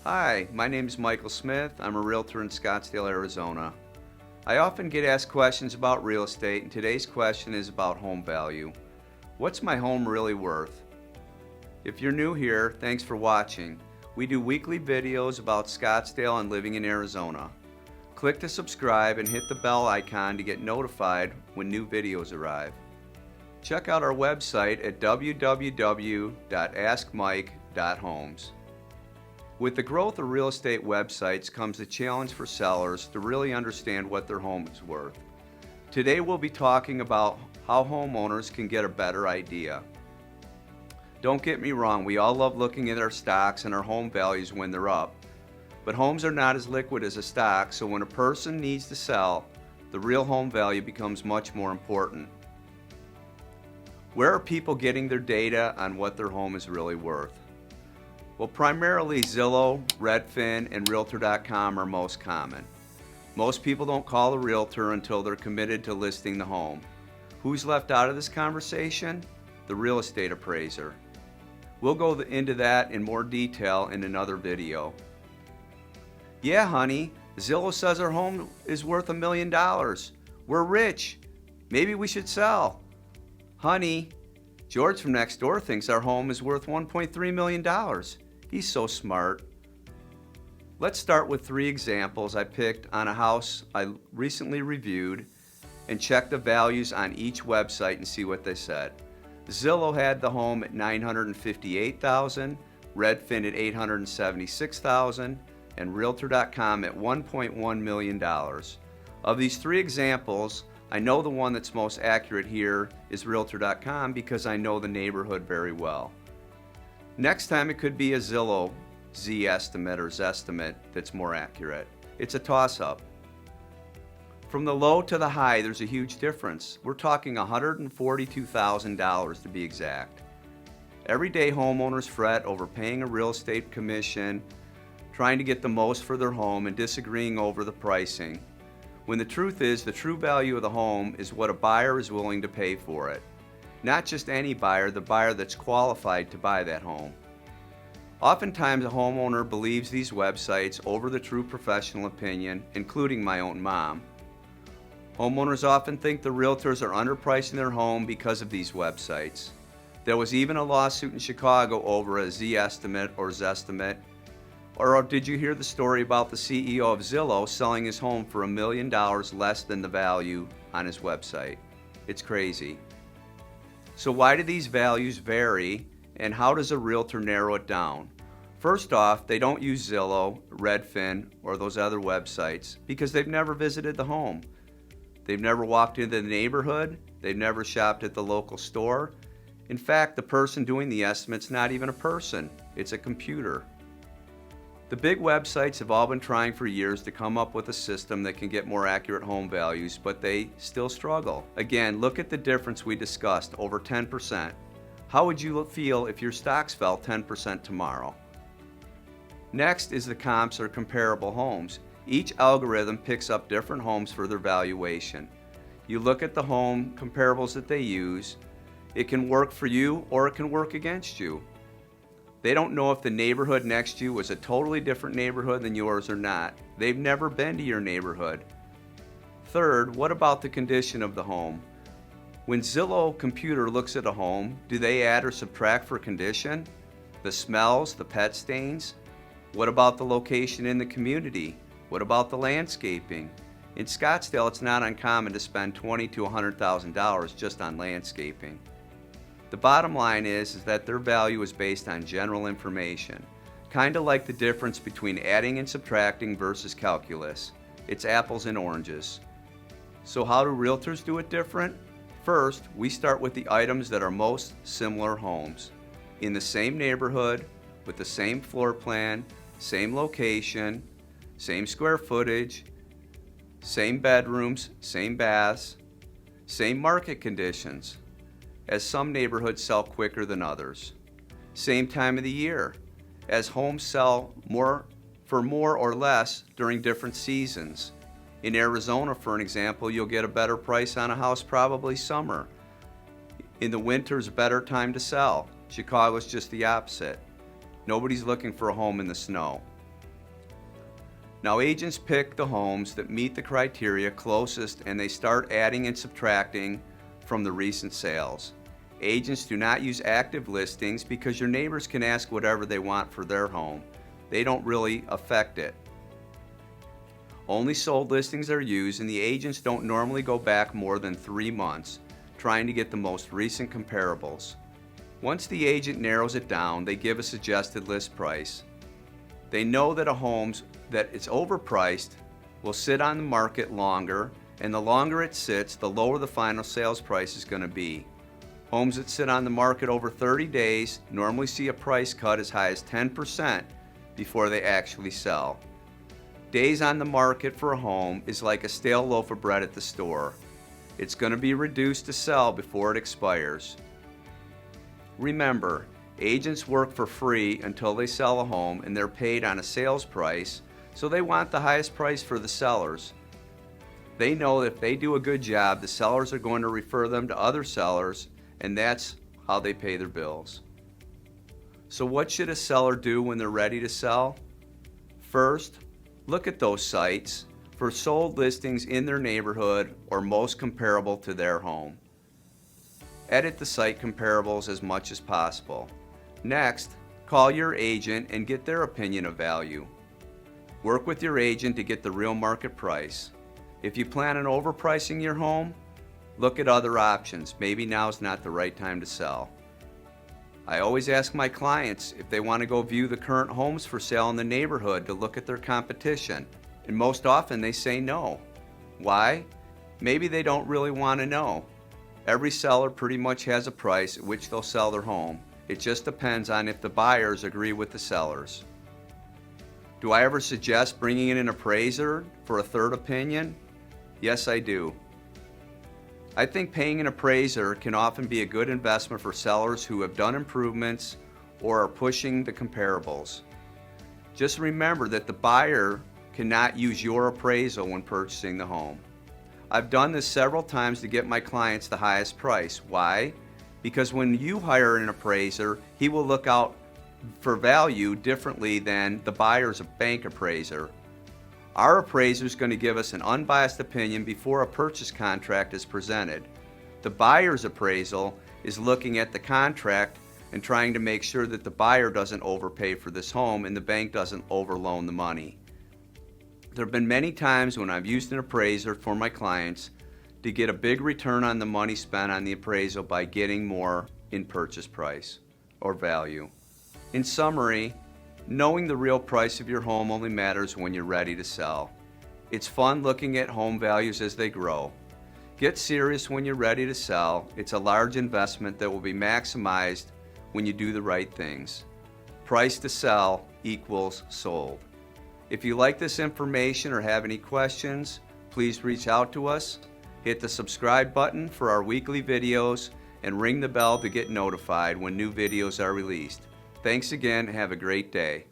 Hi, my name is Michael Smith. I'm a realtor in Scottsdale, Arizona. I often get asked questions about real estate, and today's question is about home value. What's my home really worth? If you're new here, thanks for watching. We do weekly videos about Scottsdale and living in Arizona. Click to subscribe and hit the bell icon to get notified when new videos arrive. Check out our website at www.askmike.homes. With the growth of real estate websites comes the challenge for sellers to really understand what their home is worth. Today we'll be talking about how homeowners can get a better idea. Don't get me wrong, we all love looking at our stocks and our home values when they're up. But homes are not as liquid as a stock, so when a person needs to sell, the real home value becomes much more important. Where are people getting their data on what their home is really worth? Well, primarily Zillow, Redfin, and Realtor.com are most common. Most people don't call a realtor until they're committed to listing the home. Who's left out of this conversation? The real estate appraiser. We'll go into that in more detail in another video. Yeah, honey, Zillow says our home is worth $1 million. We're rich. Maybe we should sell. Honey, George from next door thinks our home is worth $1.3 million. He's so smart. Let's start with 3 examples I picked on a house I recently reviewed and check the values on each website and see what they said. Zillow had the home at $958,000, Redfin at $876,000, and Realtor.com at $1.1 million. Of these 3 examples, I know the one that's most accurate here is Realtor.com because I know the neighborhood very well. Next time it could be a Zillow Z estimate or Zestimate that's more accurate. It's a toss-up. From the low to the high, there's a huge difference. We're talking $142,000 to be exact. Everyday homeowners fret over paying a real estate commission, trying to get the most for their home, and disagreeing over the pricing. When the truth is, the true value of the home is what a buyer is willing to pay for it. Not just any buyer, the buyer that's qualified to buy that home. Oftentimes a homeowner believes these websites over the true professional opinion, including my own mom. Homeowners often think the realtors are underpricing their home because of these websites. There was even a lawsuit in Chicago over a Z estimate or Zestimate. Or did you hear the story about the CEO of Zillow selling his home for $1 million less than the value on his website? It's crazy. So why do these values vary, and how does a realtor narrow it down? First off, they don't use Zillow, Redfin, or those other websites because they've never visited the home. They've never walked into the neighborhood. They've never shopped at the local store. In fact, the person doing the estimate's not even a person. It's a computer. The big websites have all been trying for years to come up with a system that can get more accurate home values, but they still struggle. Again, look at the difference we discussed, over 10%. How would you feel if your stocks fell 10% tomorrow? Next is the comps or comparable homes. Each algorithm picks up different homes for their valuation. You look at the home comparables that they use. It can work for you or it can work against you. They don't know if the neighborhood next to you was a totally different neighborhood than yours or not. They've never been to your neighborhood. Third, what about the condition of the home? When Zillow computer looks at a home, do they add or subtract for condition? The smells, the pet stains? What about the location in the community? What about the landscaping? In Scottsdale, it's not uncommon to spend $20,000 to $100,000 just on landscaping. The bottom line is that their value is based on general information, kind of like the difference between adding and subtracting versus calculus. It's apples and oranges. So how do realtors do it different? First, we start with the items that are most similar homes, in the same neighborhood, with the same floor plan, same location, same square footage, same bedrooms, same baths, same market conditions, as some neighborhoods sell quicker than others. Same time of the year, as homes sell for more or less during different seasons. In Arizona, for an example, you'll get a better price on a house probably summer. In the winter's a better time to sell. Chicago's just the opposite. Nobody's looking for a home in the snow. Now agents pick the homes that meet the criteria closest and they start adding and subtracting from the recent sales. Agents do not use active listings because your neighbors can ask whatever they want for their home. They don't really affect it. Only sold listings are used, and the agents don't normally go back more than 3 months, trying to get the most recent comparables. Once the agent narrows it down, they give a suggested list price. They know that a home that is overpriced will sit on the market longer, and the longer it sits, the lower the final sales price is going to be. Homes that sit on the market over 30 days normally see a price cut as high as 10% before they actually sell. Days on the market for a home is like a stale loaf of bread at the store. It's going to be reduced to sell before it expires. Remember, agents work for free until they sell a home, and they're paid on a sales price, so they want the highest price for the sellers. They know that if they do a good job, the sellers are going to refer them to other sellers, and that's how they pay their bills. So what should a seller do when they're ready to sell? First, look at those sites for sold listings in their neighborhood or most comparable to their home. Edit the site comparables as much as possible. Next, call your agent and get their opinion of value. Work with your agent to get the real market price. If you plan on overpricing your home, look at other options. Maybe now's not the right time to sell. I always ask my clients if they want to go view the current homes for sale in the neighborhood to look at their competition, and most often they say no. Why? Maybe they don't really want to know. Every seller pretty much has a price at which they'll sell their home. It just depends on if the buyers agree with the sellers. Do I ever suggest bringing in an appraiser for a third opinion? Yes, I do. I think paying an appraiser can often be a good investment for sellers who have done improvements or are pushing the comparables. Just remember that the buyer cannot use your appraisal when purchasing the home. I've done this several times to get my clients the highest price. Why? Because when you hire an appraiser, he will look out for value differently than the buyer's bank appraiser. Our appraiser is going to give us an unbiased opinion before a purchase contract is presented. The buyer's appraisal is looking at the contract and trying to make sure that the buyer doesn't overpay for this home and the bank doesn't overloan the money. There have been many times when I've used an appraiser for my clients to get a big return on the money spent on the appraisal by getting more in purchase price or value. In summary, knowing the real price of your home only matters when you're ready to sell. It's fun looking at home values as they grow. Get serious when you're ready to sell. It's a large investment that will be maximized when you do the right things. Price to sell equals sold. If you like this information or have any questions, please reach out to us. Hit the subscribe button for our weekly videos and ring the bell to get notified when new videos are released. Thanks again. Have a great day.